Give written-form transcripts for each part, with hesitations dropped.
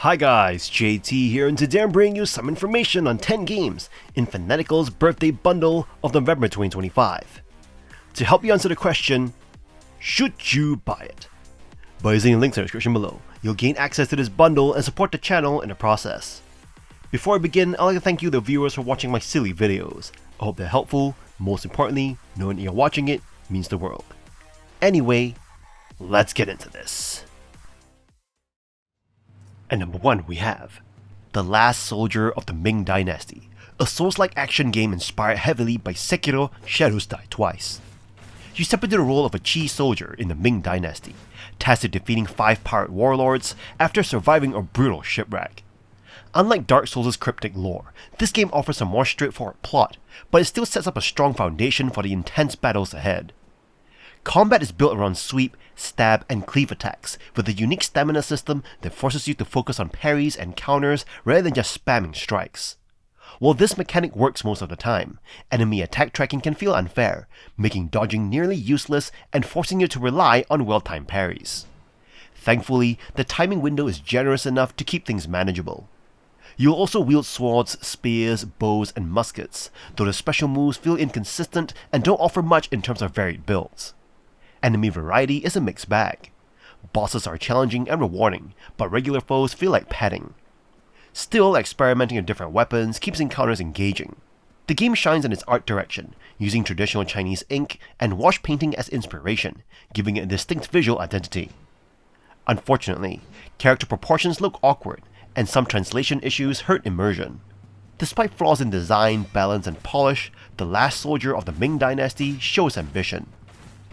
Hi guys, JT here, and today I'm bringing you some information on 10 games in Fanatical's birthday bundle of November 2025. To help you answer the question, should you buy it? By using the links in the description below, you'll gain access to this bundle and support the channel in the process. Before I begin, I'd like to thank you the viewers for watching my silly videos. I hope they're helpful. Most importantly, knowing that you're watching it means the world. Anyway, let's get into this. At number 1 we have The Last Soldier of the Ming Dynasty, a Souls-like action game inspired heavily by Sekiro: Shadows Die Twice. You step into the role of a Qi soldier in the Ming Dynasty, tasked with defeating 5 pirate warlords after surviving a brutal shipwreck. Unlike Dark Souls' cryptic lore, this game offers a more straightforward plot, but it still sets up a strong foundation for the intense battles ahead. Combat is built around sweep, stab, and cleave attacks, with a unique stamina system that forces you to focus on parries and counters rather than just spamming strikes. While this mechanic works most of the time, enemy attack tracking can feel unfair, making dodging nearly useless and forcing you to rely on well-timed parries. Thankfully, the timing window is generous enough to keep things manageable. You'll also wield swords, spears, bows, and muskets, though the special moves feel inconsistent and don't offer much in terms of varied builds. Enemy variety is a mixed bag. Bosses are challenging and rewarding, but regular foes feel like padding. Still, experimenting with different weapons keeps encounters engaging. The game shines in its art direction, using traditional Chinese ink and wash painting as inspiration, giving it a distinct visual identity. Unfortunately, character proportions look awkward, and some translation issues hurt immersion. Despite flaws in design, balance, and polish, The Last Soldier of the Ming Dynasty shows ambition.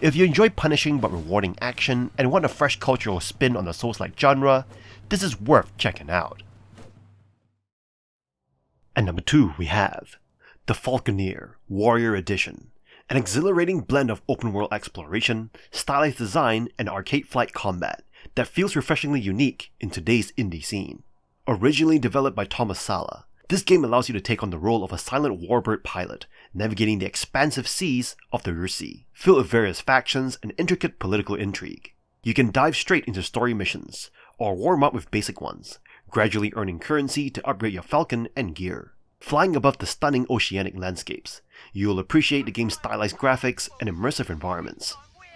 If you enjoy punishing but rewarding action and want a fresh cultural spin on the Souls-like genre, this is worth checking out. At number 2 we have The Falconeer Warrior Edition, an exhilarating blend of open-world exploration, stylized design, and arcade flight combat that feels refreshingly unique in today's indie scene. Originally developed by Thomas Sala, this game allows you to take on the role of a silent warbird pilot, navigating the expansive seas of the Russia, filled with various factions and intricate political intrigue. You can dive straight into story missions, or warm up with basic ones, gradually earning currency to upgrade your falcon and gear. Flying above the stunning oceanic landscapes, you'll appreciate the game's stylized graphics and immersive environments.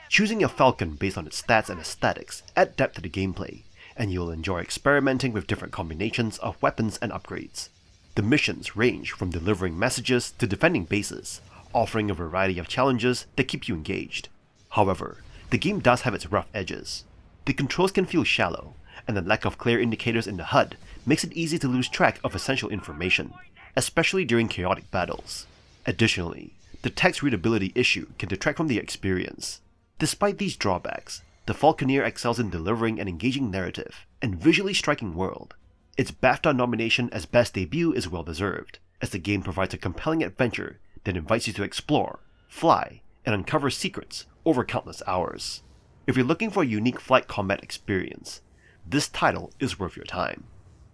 Choosing your falcon based on its stats and aesthetics add depth to the gameplay, and you'll enjoy experimenting with different combinations of weapons and upgrades. The missions range from delivering messages to defending bases, offering a variety of challenges that keep you engaged. However, the game does have its rough edges. The controls can feel shallow, and the lack of clear indicators in the HUD makes it easy to lose track of essential information, especially during chaotic battles. Additionally, the text readability issue can detract from the experience. Despite these drawbacks, The Falconeer excels in delivering an engaging narrative and visually striking world. Its BAFTA nomination as Best Debut is well deserved, as the game provides a compelling adventure that invites you to explore, fly, and uncover secrets over countless hours. If you're looking for a unique flight combat experience, this title is worth your time.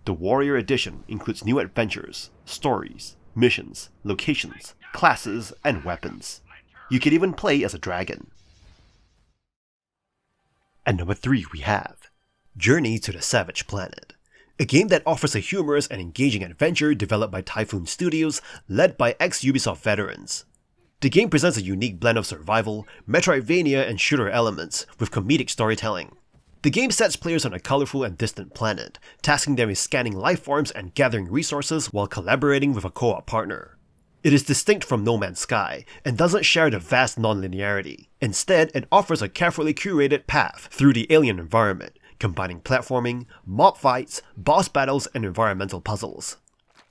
The Warrior Edition includes new adventures, stories, missions, locations, classes, and weapons. You can even play as a dragon. At number 3 we have Journey to the Savage Planet, a game that offers a humorous and engaging adventure developed by Typhoon Studios, led by ex-Ubisoft veterans. The game presents a unique blend of survival, Metroidvania, and shooter elements, with comedic storytelling. The game sets players on a colorful and distant planet, tasking them with scanning life forms and gathering resources while collaborating with a co-op partner. It is distinct from No Man's Sky, and doesn't share the vast non-linearity. Instead, it offers a carefully curated path through the alien environment, combining platforming, mob fights, boss battles, and environmental puzzles.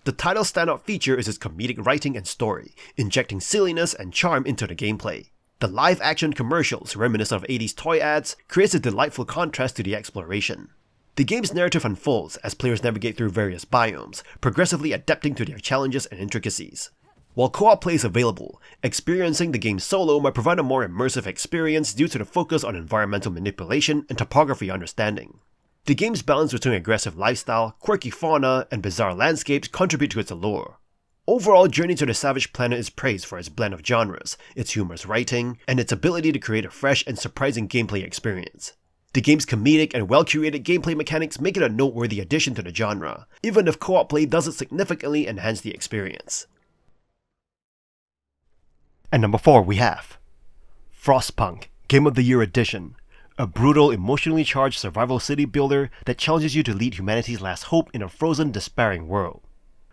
The title's standout feature is its comedic writing and story, injecting silliness and charm into the gameplay. The live-action commercials, reminiscent of 80s toy ads, creates a delightful contrast to the exploration. The game's narrative unfolds as players navigate through various biomes, progressively adapting to their challenges and intricacies. While co-op play is available, experiencing the game solo might provide a more immersive experience due to the focus on environmental manipulation and topography understanding. The game's balance between aggressive lifestyle, quirky fauna, and bizarre landscapes contribute to its allure. Overall, Journey to the Savage Planet is praised for its blend of genres, its humorous writing, and its ability to create a fresh and surprising gameplay experience. The game's comedic and well-curated gameplay mechanics make it a noteworthy addition to the genre, even if co-op play doesn't significantly enhance the experience. And number 4 we have Frostpunk, Game of the Year Edition, a brutal, emotionally charged survival city builder that challenges you to lead humanity's last hope in a frozen, despairing world.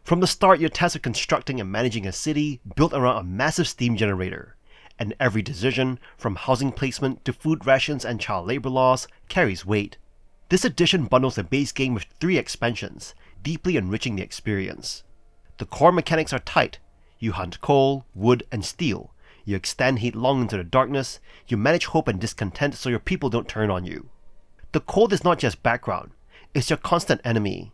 From the start, you're tasked with constructing and managing a city built around a massive steam generator, and every decision, from housing placement to food rations and child labor laws, carries weight. This edition bundles the base game with 3 expansions, deeply enriching the experience. The core mechanics are tight. You hunt coal, wood, and steel. You extend heat long into the darkness. You manage hope and discontent so your people don't turn on you. The cold is not just background, it's your constant enemy.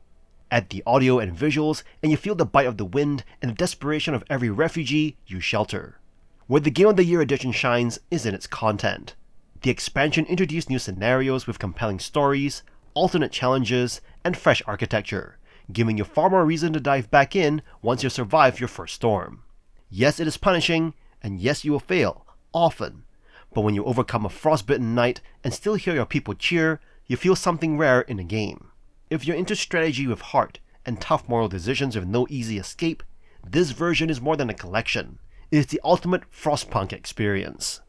Add the audio and visuals, and you feel the bite of the wind and the desperation of every refugee you shelter. Where the Game of the Year edition shines is in its content. The expansion introduced new scenarios with compelling stories, alternate challenges, and fresh architecture, giving you far more reason to dive back in once you survive your first storm. Yes, it is punishing, and yes, you will fail, often. But when you overcome a frostbitten night and still hear your people cheer, you feel something rare in the game. If you're into strategy with heart and tough moral decisions with no easy escape, this version is more than a collection. It is the ultimate Frostpunk experience.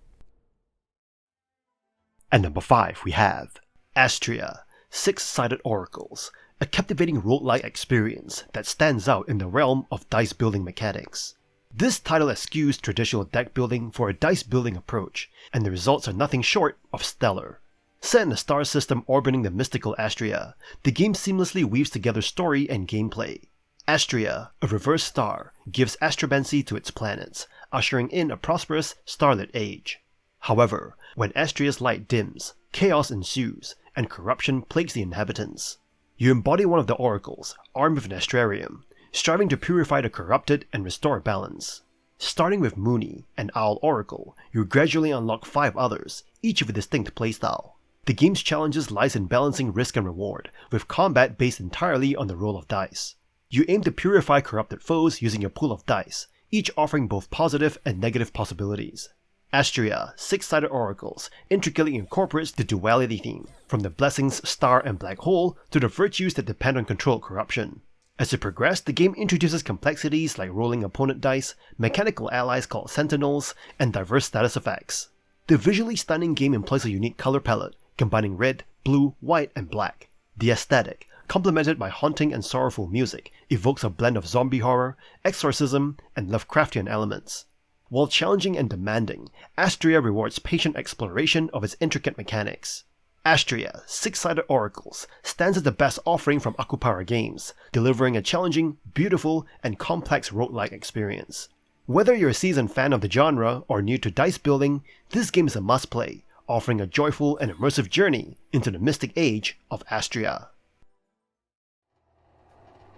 And number 5 we have Astrea, Six-Sided Oracles, a captivating roguelike experience that stands out in the realm of dice building mechanics. This title eschews traditional deck building for a dice building approach, and the results are nothing short of stellar. Set in a star system orbiting the mystical Astrea, the game seamlessly weaves together story and gameplay. Astrea, a reverse star, gives astromancy to its planets, ushering in a prosperous, starlit age. However, when Astrea's light dims, chaos ensues, and corruption plagues the inhabitants. You embody one of the oracles, armed with an astrarium, striving to purify the corrupted and restore balance. Starting with Mooney, an Owl Oracle, you gradually unlock 5 others, each with a distinct playstyle. The game's challenges lies in balancing risk and reward, with combat based entirely on the roll of dice. You aim to purify corrupted foes using your pool of dice, each offering both positive and negative possibilities. Astrea, Six-Sided Oracles, intricately incorporates the duality theme, from the blessings, star, and black hole, to the virtues that depend on controlled corruption. As you progress, the game introduces complexities like rolling opponent dice, mechanical allies called sentinels, and diverse status effects. The visually stunning game employs a unique color palette, combining red, blue, white, and black. The aesthetic, complemented by haunting and sorrowful music, evokes a blend of zombie horror, exorcism, and Lovecraftian elements. While challenging and demanding, Astrea rewards patient exploration of its intricate mechanics. Astrea, Six-Sided Oracles, stands as the best offering from Akupara Games, delivering a challenging, beautiful, and complex roguelike experience. Whether you're a seasoned fan of the genre or new to dice building, this game is a must-play, offering a joyful and immersive journey into the mystic age of Astrea.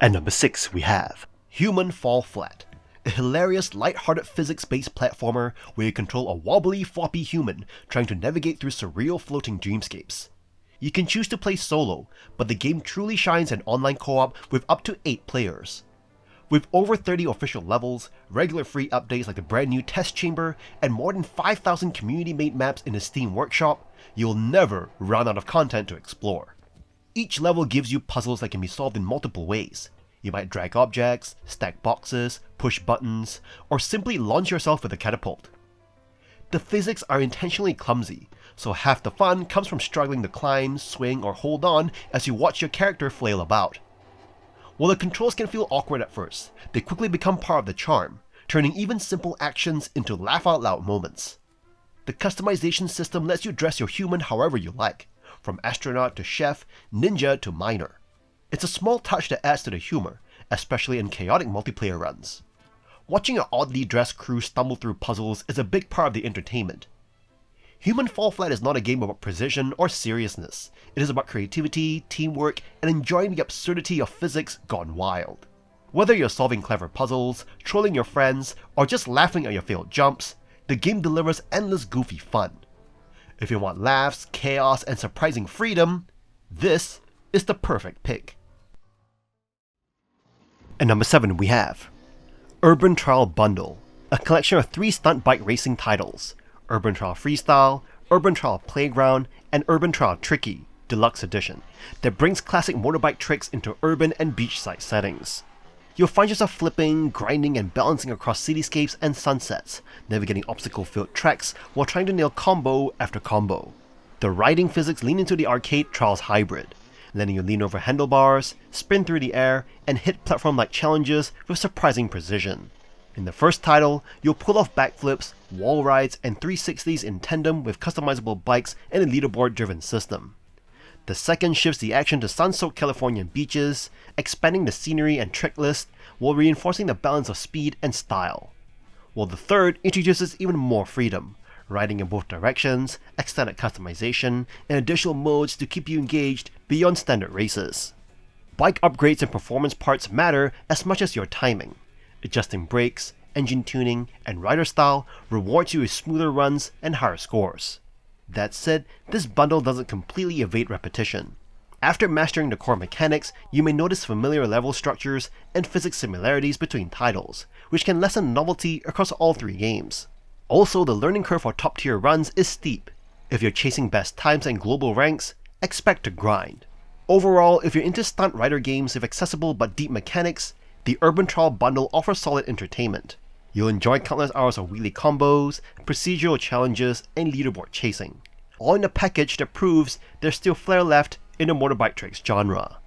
And number 6 we have Human Fall Flat, a hilarious, light-hearted physics-based platformer where you control a wobbly, floppy human trying to navigate through surreal floating dreamscapes. You can choose to play solo, but the game truly shines in online co-op with up to 8 players. With over 30 official levels, regular free updates like the brand new test chamber, and more than 5,000 community-made maps in the Steam Workshop, you'll never run out of content to explore. Each level gives you puzzles that can be solved in multiple ways. You might drag objects, stack boxes, push buttons, or simply launch yourself with a catapult. The physics are intentionally clumsy, so half the fun comes from struggling to climb, swing, or hold on as you watch your character flail about. While the controls can feel awkward at first, they quickly become part of the charm, turning even simple actions into laugh-out-loud moments. The customization system lets you dress your human however you like, from astronaut to chef, ninja to miner. It's a small touch that adds to the humor, especially in chaotic multiplayer runs. Watching an oddly dressed crew stumble through puzzles is a big part of the entertainment. Human Fall Flat is not a game about precision or seriousness. It is about creativity, teamwork, and enjoying the absurdity of physics gone wild. Whether you're solving clever puzzles, trolling your friends, or just laughing at your failed jumps, the game delivers endless goofy fun. If you want laughs, chaos, and surprising freedom, this is the perfect pick. And number 7 we have Urban Trial Bundle, a collection of 3 stunt bike racing titles: Urban Trial Freestyle, Urban Trial Playground, and Urban Trial Tricky Deluxe Edition that brings classic motorbike tricks into urban and beachside settings. You'll find yourself flipping, grinding, and balancing across cityscapes and sunsets, navigating obstacle-filled tracks while trying to nail combo after combo. The riding physics lean into the arcade Trials hybrid, letting you lean over handlebars, spin through the air, and hit platform-like challenges with surprising precision. In the first title, you'll pull off backflips, wall rides, and 360s in tandem with customizable bikes and a leaderboard-driven system. The second shifts the action to sun-soaked Californian beaches, expanding the scenery and trick list while reinforcing the balance of speed and style. While the third introduces even more freedom, riding in both directions, extended customization, and additional modes to keep you engaged beyond standard races. Bike upgrades and performance parts matter as much as your timing. Adjusting brakes, engine tuning, and rider style rewards you with smoother runs and higher scores. That said, this bundle doesn't completely evade repetition. After mastering the core mechanics, you may notice familiar level structures and physics similarities between titles, which can lessen novelty across all three games. Also, the learning curve for top tier runs is steep. If you're chasing best times and global ranks, expect to grind. Overall, if you're into stunt rider games with accessible but deep mechanics, the Urban Trial bundle offers solid entertainment. You'll enjoy countless hours of wheelie combos, procedural challenges, and leaderboard chasing, all in a package that proves there's still flair left in the motorbike tricks genre.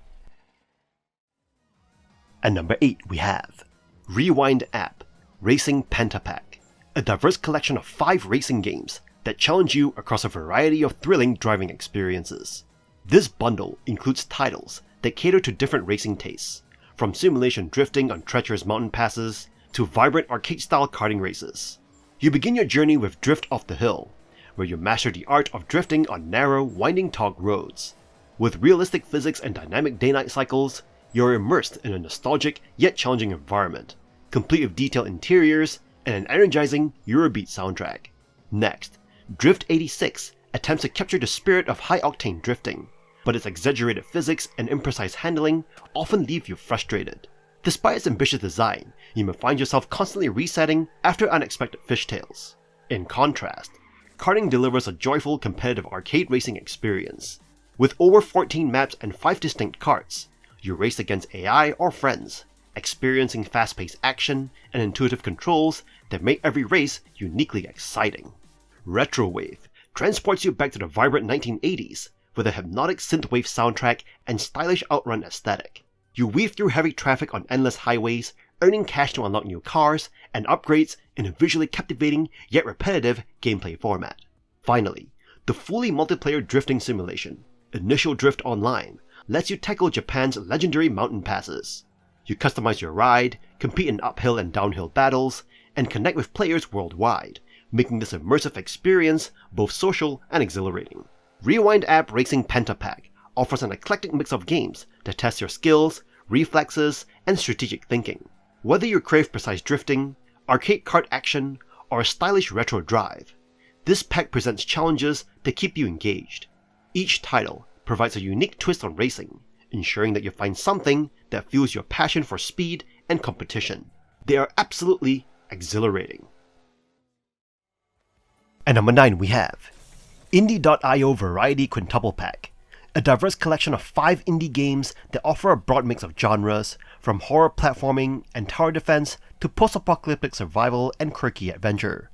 At number 8 we have RewindApp Racing Pentapack, a diverse collection of 5 racing games that challenge you across a variety of thrilling driving experiences. This bundle includes titles that cater to different racing tastes, from simulation drifting on treacherous mountain passes to vibrant arcade-style karting races. You begin your journey with Drift Off the Hill, where you master the art of drifting on narrow, winding tog roads. With realistic physics and dynamic day-night cycles, you're immersed in a nostalgic yet challenging environment, complete with detailed interiors and an energizing Eurobeat soundtrack. Next, Drift 86 attempts to capture the spirit of high-octane drifting, but its exaggerated physics and imprecise handling often leave you frustrated. Despite its ambitious design, you may find yourself constantly resetting after unexpected fishtails. In contrast, karting delivers a joyful competitive arcade racing experience. With over 14 maps and 5 distinct karts, you race against AI or friends, experiencing fast-paced action and intuitive controls that make every race uniquely exciting. Retrowave transports you back to the vibrant 1980s with a hypnotic synthwave soundtrack and stylish outrun aesthetic. You weave through heavy traffic on endless highways, earning cash to unlock new cars and upgrades in a visually captivating yet repetitive gameplay format. Finally, the fully multiplayer drifting simulation, Initial Drift Online, lets you tackle Japan's legendary mountain passes. You customize your ride, compete in uphill and downhill battles, and connect with players worldwide, making this immersive experience both social and exhilarating. RewindApp Racing Pentapack offers an eclectic mix of games that test your skills, reflexes, and strategic thinking. Whether you crave precise drifting, arcade kart action, or a stylish retro drive, this pack presents challenges that keep you engaged. Each title provides a unique twist on racing, ensuring that you find something that fuels your passion for speed and competition. They are absolutely exhilarating. At number 9 we have Indie.io Variety Quintuple Pack, a diverse collection of 5 indie games that offer a broad mix of genres, from horror platforming and tower defense to post-apocalyptic survival and quirky adventure.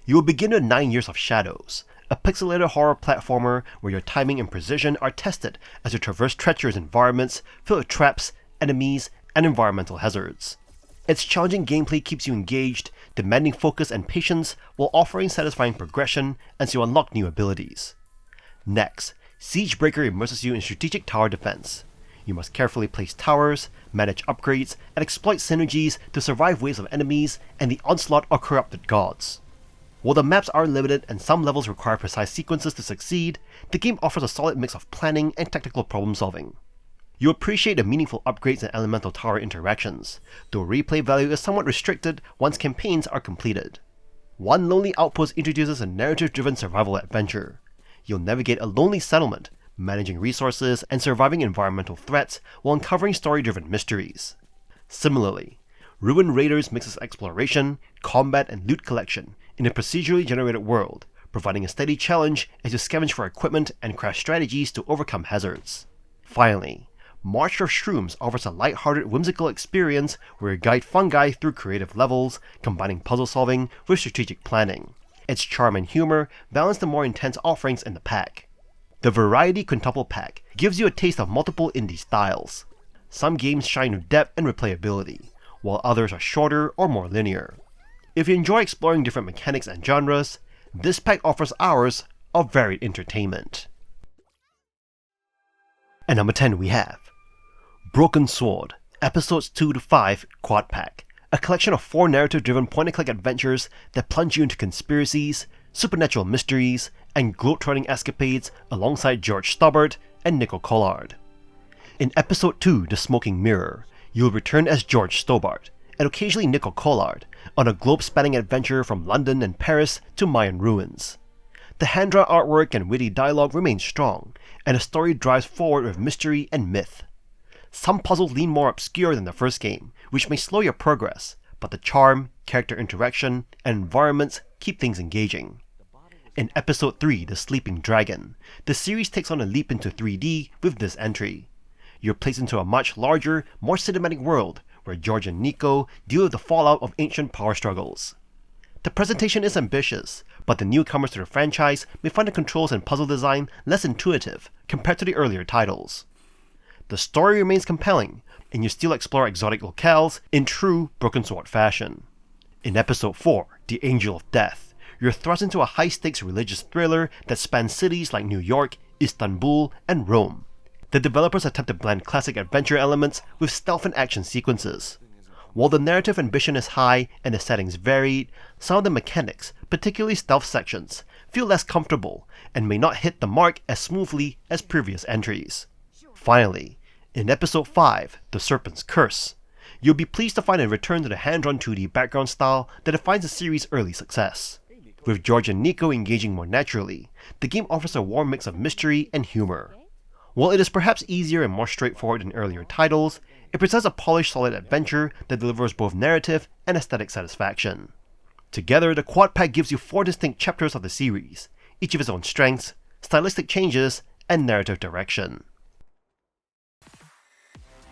You will begin with 9 Years of Shadows, a pixelated horror platformer where your timing and precision are tested as you traverse treacherous environments filled with traps, enemies, and environmental hazards. Its challenging gameplay keeps you engaged, demanding focus and patience while offering satisfying progression as you unlock new abilities. Next, Siegebreaker immerses you in strategic tower defense. You must carefully place towers, manage upgrades, and exploit synergies to survive waves of enemies and the onslaught of corrupted gods. While the maps are limited and some levels require precise sequences to succeed, the game offers a solid mix of planning and tactical problem solving. You appreciate the meaningful upgrades and elemental tower interactions, though replay value is somewhat restricted once campaigns are completed. One Lonely Outpost introduces a narrative-driven survival adventure. You'll navigate a lonely settlement, managing resources and surviving environmental threats while uncovering story-driven mysteries. Similarly, Ruin Raiders mixes exploration, combat, and loot collection in a procedurally generated world, providing a steady challenge as you scavenge for equipment and craft strategies to overcome hazards. Finally, March of Shrooms offers a light-hearted, whimsical experience where you guide fungi through creative levels, combining puzzle solving with strategic planning. Its charm and humor balance the more intense offerings in the pack. The Variety Quintuple pack gives you a taste of multiple indie styles. Some games shine with depth and replayability, while others are shorter or more linear. If you enjoy exploring different mechanics and genres, this pack offers hours of varied entertainment. At number 10 we have Broken Sword, Episodes 2 to 5 Quad Pack, a collection of 4 narrative-driven point-and-click adventures that plunge you into conspiracies, supernatural mysteries, and globe-trotting escapades alongside George Stobbart and Nicole Collard. In Episode 2, The Smoking Mirror, you'll return as George Stobbart, and occasionally Nicole Collard, on a globe-spanning adventure from London and Paris to Mayan ruins. The hand-drawn artwork and witty dialogue remain strong, and the story drives forward with mystery and myth. Some puzzles lean more obscure than the first game, which may slow your progress, but the charm, character interaction, and environments keep things engaging. In Episode 3, The Sleeping Dragon, the series takes on a leap into 3D with this entry. You're placed into a much larger, more cinematic world, where George and Nico deal with the fallout of ancient power struggles. The presentation is ambitious, but the newcomers to the franchise may find the controls and puzzle design less intuitive compared to the earlier titles. The story remains compelling, and you still explore exotic locales in true Broken Sword fashion. In Episode 4, The Angel of Death, you're thrust into a high-stakes religious thriller that spans cities like New York, Istanbul, and Rome. The developers attempt to blend classic adventure elements with stealth and action sequences. While the narrative ambition is high and the settings varied, some of the mechanics, particularly stealth sections, feel less comfortable and may not hit the mark as smoothly as previous entries. Finally, in Episode 5, The Serpent's Curse, you'll be pleased to find a return to the hand-drawn 2D background style that defines the series' early success. With George and Nico engaging more naturally, the game offers a warm mix of mystery and humor. While it is perhaps easier and more straightforward than earlier titles, it presents a polished, solid adventure that delivers both narrative and aesthetic satisfaction. Together, the Quad Pack gives you 4 distinct chapters of the series, each with its own strengths, stylistic changes, and narrative direction.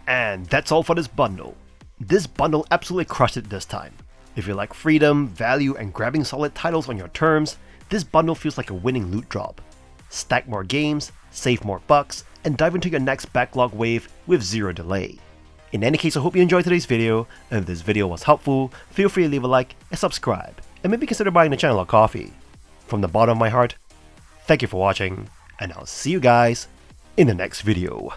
And that's all for this bundle. This bundle absolutely crushed it this time. If you like freedom, value, and grabbing solid titles on your terms, this bundle feels like a winning loot drop. Stack more games, save more bucks, and dive into your next backlog wave with zero delay. In any case, I hope you enjoyed today's video, and if this video was helpful, feel free to leave a like and subscribe, and maybe consider buying the channel a coffee. From the bottom of my heart, thank you for watching, and I'll see you guys in the next video.